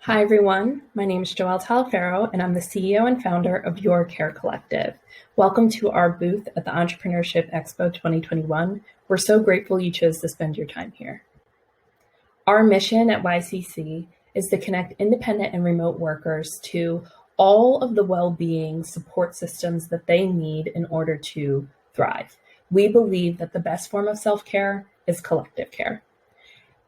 Hi, everyone. My name is Joelle Talaferro, and I'm the CEO and founder of Your Care Collective. Welcome to our booth at the Entrepreneurship Expo 2021. We're so grateful you chose to spend your time here. Our mission at YCC is to connect independent and remote workers to all of the well-being support systems that they need in order to thrive. We believe that the best form of self-care is collective care.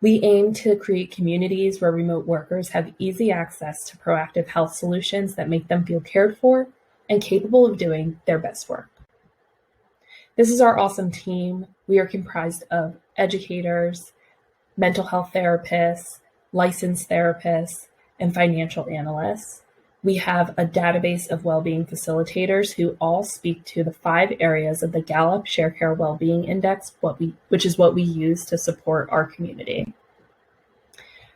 We aim to create communities where remote workers have easy access to proactive health solutions that make them feel cared for and capable of doing their best work. This is our awesome team. We are comprised of educators, mental health therapists, licensed therapists, and financial analysts. We have a database of well-being facilitators who all speak to the 5 areas of the Gallup Sharecare Wellbeing Index, which is what we use to support our community.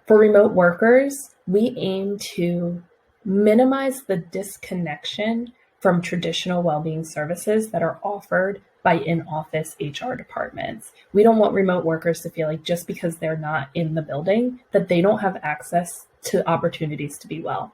For remote workers, we aim to minimize the disconnection from traditional well-being services that are offered by in-office HR departments. We don't want remote workers to feel like just because they're not in the building that they don't have access to opportunities to be well.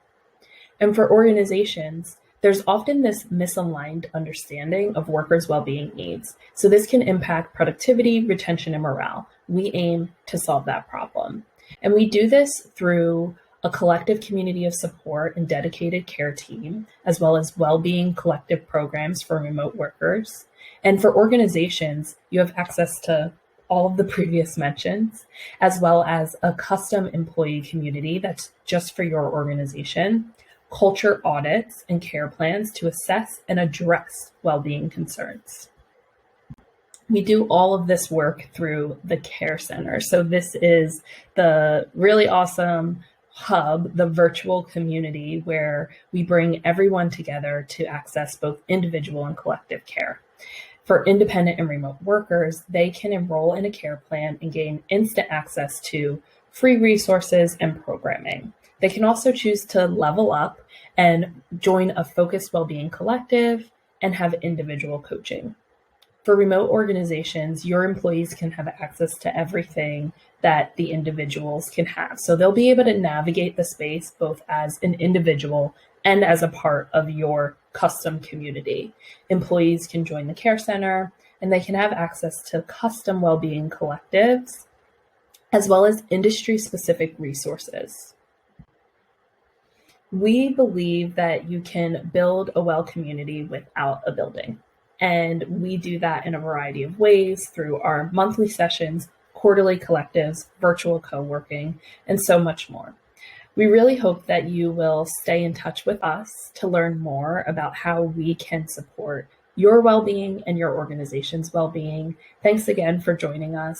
And for organizations, there's often this misaligned understanding of workers' well-being needs. So this can impact productivity, retention, and morale. We aim to solve that problem. And we do this through a collective community of support and dedicated care team, as well as well-being collective programs for remote workers. And for organizations, you have access to all of the previous mentions, as well as a custom employee community that's just for your organization, culture audits and care plans to assess and address well-being concerns. We do all of this work through the Care Center. So this is the really awesome hub, the virtual community where we bring everyone together to access both individual and collective care. For independent and remote workers, they can enroll in a care plan and gain instant access to free resources and programming. They can also choose to level up and join a focused well-being collective and have individual coaching. For remote organizations, your employees can have access to everything that the individuals can have. So they'll be able to navigate the space both as an individual and as a part of your custom community. Employees can join the Care Center and they can have access to custom well-being collectives, as well as industry-specific resources. We believe that you can build a well community without a building. And we do that in a variety of ways through our monthly sessions, quarterly collectives, virtual co-working, and so much more. We really hope that you will stay in touch with us to learn more about how we can support your well-being and your organization's well-being. Thanks again for joining us.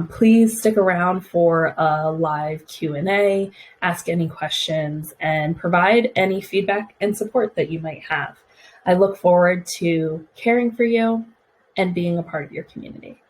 Please stick around for a live Q&A, ask any questions, and provide any feedback and support that you might have. I look forward to caring for you and being a part of your community.